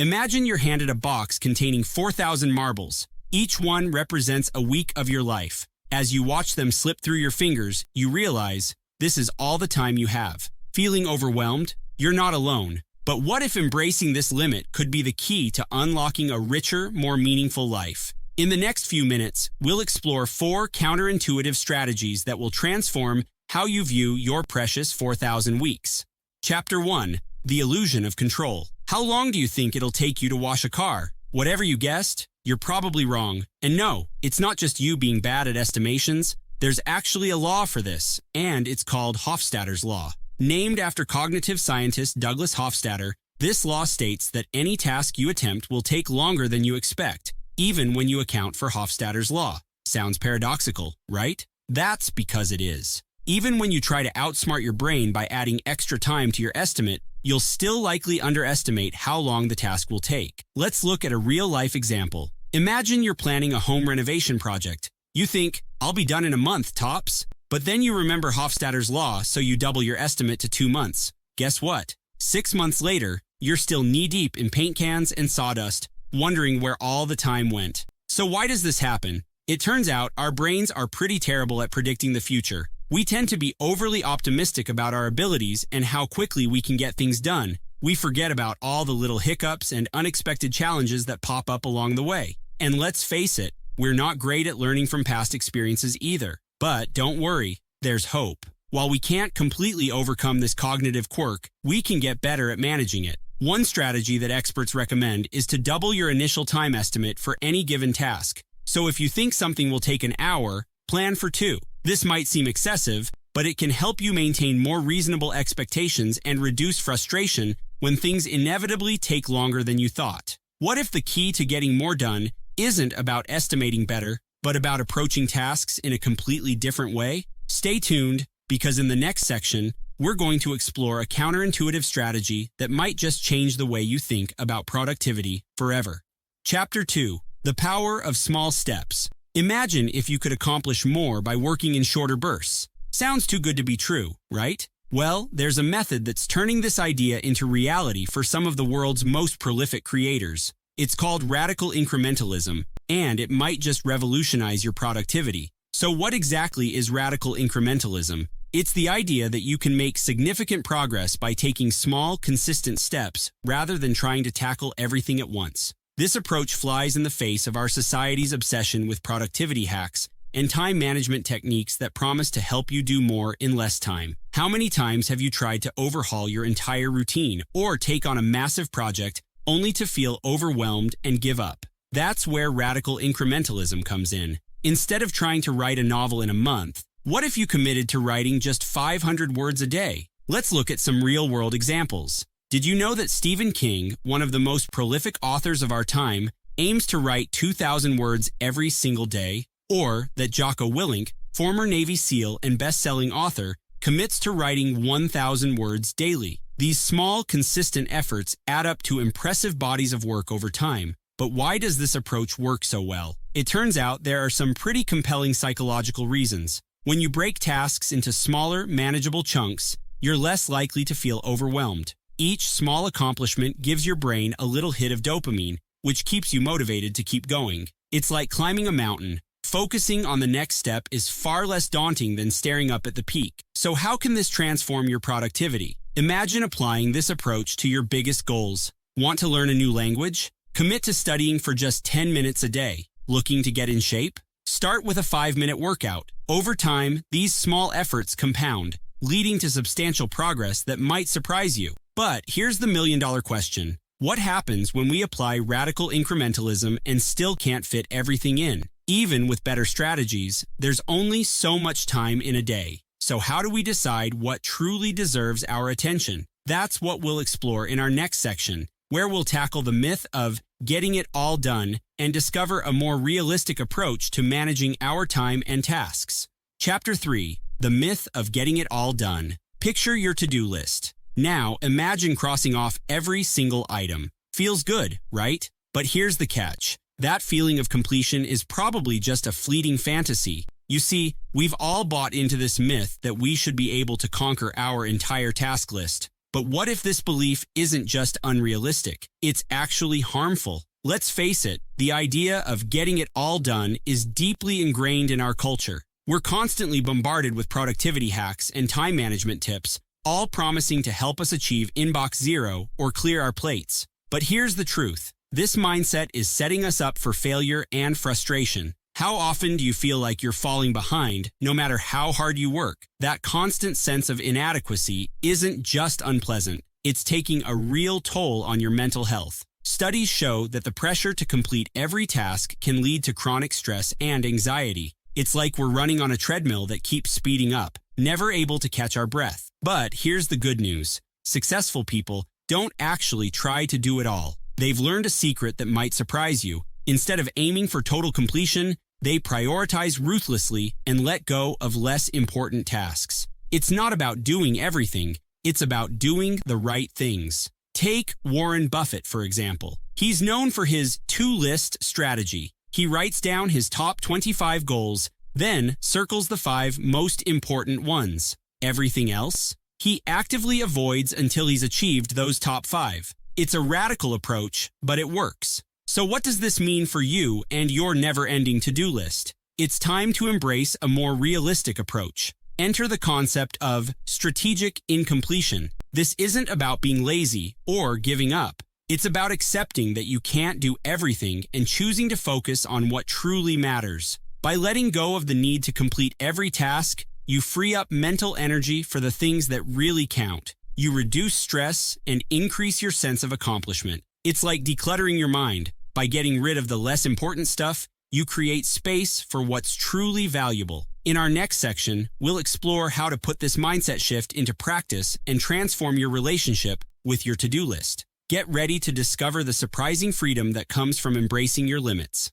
Imagine you're handed a box containing 4,000 marbles. Each one represents a week of your life. As you watch them slip through your fingers, you realize this is all the time you have. Feeling overwhelmed? You're not alone. But what if embracing this limit could be the key to unlocking a richer, more meaningful life? In the next few minutes, we'll explore 4 counterintuitive strategies that will transform how you view your precious 4,000 weeks. Chapter 1. The Illusion of Control. How long do you think it'll take you to wash a car? Whatever you guessed, you're probably wrong. And no, it's not just you being bad at estimations. There's actually a law for this, and it's called Hofstadter's Law. Named after cognitive scientist Douglas Hofstadter, this law states that any task you attempt will take longer than you expect, even when you account for Hofstadter's Law. Sounds paradoxical, right? That's because it is. Even when you try to outsmart your brain by adding extra time to your estimate, you'll still likely underestimate how long the task will take. Let's look at a real-life example. Imagine you're planning a home renovation project. You think, I'll be done in a month, tops. But then you remember Hofstadter's Law, so you double your estimate to 2 months. Guess what? 6 months later, you're still knee-deep in paint cans and sawdust, wondering where all the time went. So why does this happen? It turns out our brains are pretty terrible at predicting the future. We tend to be overly optimistic about our abilities and how quickly we can get things done. We forget about all the little hiccups and unexpected challenges that pop up along the way. And let's face it, we're not great at learning from past experiences either. But don't worry, there's hope. While we can't completely overcome this cognitive quirk, we can get better at managing it. One strategy that experts recommend is to double your initial time estimate for any given task. So if you think something will take an hour, plan for 2. This might seem excessive, but it can help you maintain more reasonable expectations and reduce frustration when things inevitably take longer than you thought. What if the key to getting more done isn't about estimating better, but about approaching tasks in a completely different way? Stay tuned, because in the next section, we're going to explore a counterintuitive strategy that might just change the way you think about productivity forever. Chapter 2. The Power of Small Steps. Imagine if you could accomplish more by working in shorter bursts. Sounds too good to be true, right? Well, there's a method that's turning this idea into reality for some of the world's most prolific creators. It's called radical incrementalism, and it might just revolutionize your productivity. So what exactly is radical incrementalism? It's the idea that you can make significant progress by taking small, consistent steps rather than trying to tackle everything at once. This approach flies in the face of our society's obsession with productivity hacks and time management techniques that promise to help you do more in less time. How many times have you tried to overhaul your entire routine or take on a massive project only to feel overwhelmed and give up? That's where radical incrementalism comes in. Instead of trying to write a novel in a month, what if you committed to writing just 500 words a day? Let's look at some real-world examples. Did you know that Stephen King, one of the most prolific authors of our time, aims to write 2,000 words every single day? Or that Jocko Willink, former Navy SEAL and best-selling author, commits to writing 1,000 words daily? These small, consistent efforts add up to impressive bodies of work over time. But why does this approach work so well? It turns out there are some pretty compelling psychological reasons. When you break tasks into smaller, manageable chunks, you're less likely to feel overwhelmed. Each small accomplishment gives your brain a little hit of dopamine, which keeps you motivated to keep going. It's like climbing a mountain. Focusing on the next step is far less daunting than staring up at the peak. So how can this transform your productivity? Imagine applying this approach to your biggest goals. Want to learn a new language? Commit to studying for just 10 minutes a day. Looking to get in shape? Start with a 5-minute workout. Over time, these small efforts compound, leading to substantial progress that might surprise you. But here's the million-dollar question. What happens when we apply radical incrementalism and still can't fit everything in? Even with better strategies, there's only so much time in a day. So how do we decide what truly deserves our attention? That's what we'll explore in our next section, where we'll tackle the myth of getting it all done and discover a more realistic approach to managing our time and tasks. Chapter 3. The Myth of Getting It All Done. Picture your to-do list. Now, imagine crossing off every single item. Feels good, right? But here's the catch. That feeling of completion is probably just a fleeting fantasy. You see, we've all bought into this myth that we should be able to conquer our entire task list. But what if this belief isn't just unrealistic? It's actually harmful. Let's face it, the idea of getting it all done is deeply ingrained in our culture. We're constantly bombarded with productivity hacks and time management tips, all promising to help us achieve inbox zero or clear our plates. But here's the truth. This mindset is setting us up for failure and frustration. How often do you feel like you're falling behind, no matter how hard you work? That constant sense of inadequacy isn't just unpleasant. It's taking a real toll on your mental health. Studies show that the pressure to complete every task can lead to chronic stress and anxiety. It's like we're running on a treadmill that keeps speeding up, never able to catch our breath. But here's the good news. Successful people don't actually try to do it all. They've learned a secret that might surprise you. Instead of aiming for total completion, they prioritize ruthlessly and let go of less important tasks. It's not about doing everything. It's about doing the right things. Take Warren Buffett, for example. He's known for his to-list strategy. He writes down his top 25 goals, then circles the 5 most important ones. Everything else? He actively avoids until he's achieved those top 5. It's a radical approach, but it works. So what does this mean for you and your never-ending to-do list? It's time to embrace a more realistic approach. Enter the concept of strategic incompletion. This isn't about being lazy or giving up. It's about accepting that you can't do everything and choosing to focus on what truly matters. By letting go of the need to complete every task, you free up mental energy for the things that really count. You reduce stress and increase your sense of accomplishment. It's like decluttering your mind. By getting rid of the less important stuff, you create space for what's truly valuable. In our next section, we'll explore how to put this mindset shift into practice and transform your relationship with your to-do list. Get ready to discover the surprising freedom that comes from embracing your limits.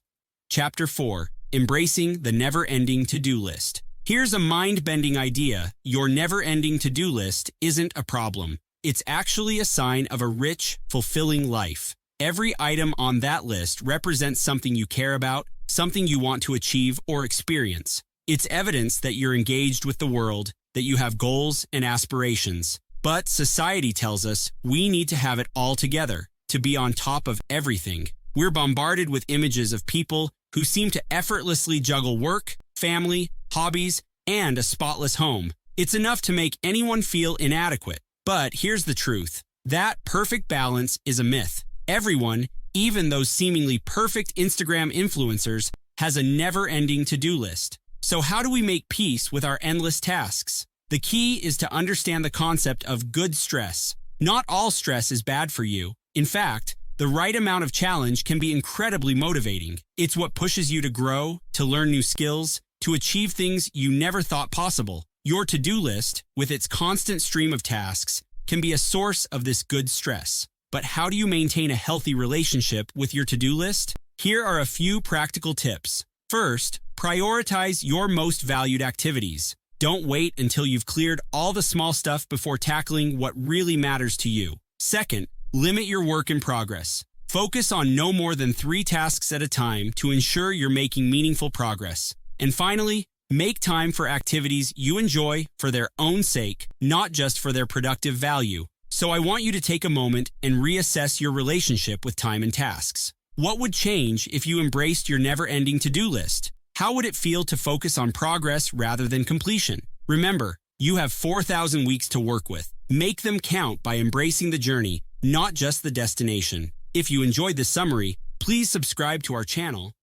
Chapter 4. Embracing the never-ending to-do list. Here's a mind-bending idea. Your never-ending to-do list isn't a problem. It's actually a sign of a rich, fulfilling life. Every item on that list represents something you care about, something you want to achieve or experience. It's evidence that you're engaged with the world, that you have goals and aspirations. But society tells us we need to have it all together, to be on top of everything. We're bombarded with images of people who seem to effortlessly juggle work, family, hobbies, and a spotless home. It's enough to make anyone feel inadequate. But here's the truth. That perfect balance is a myth. Everyone, even those seemingly perfect Instagram influencers, has a never-ending to-do list. So how do we make peace with our endless tasks? The key is to understand the concept of good stress. Not all stress is bad for you. In fact, the right amount of challenge can be incredibly motivating. It's what pushes you to grow, to learn new skills, to achieve things you never thought possible. Your to-do list, with its constant stream of tasks, can be a source of this good stress. But how do you maintain a healthy relationship with your to-do list? Here are a few practical tips. First, prioritize your most valued activities. Don't wait until you've cleared all the small stuff before tackling what really matters to you. Second, limit your work in progress. Focus on no more than 3 tasks at a time to ensure you're making meaningful progress. And finally, make time for activities you enjoy for their own sake, not just for their productive value. So I want you to take a moment and reassess your relationship with time and tasks. What would change if you embraced your never-ending to-do list? How would it feel to focus on progress rather than completion? Remember, you have 4,000 weeks to work with. Make them count by embracing the journey, not just the destination. If you enjoyed this summary, please subscribe to our channel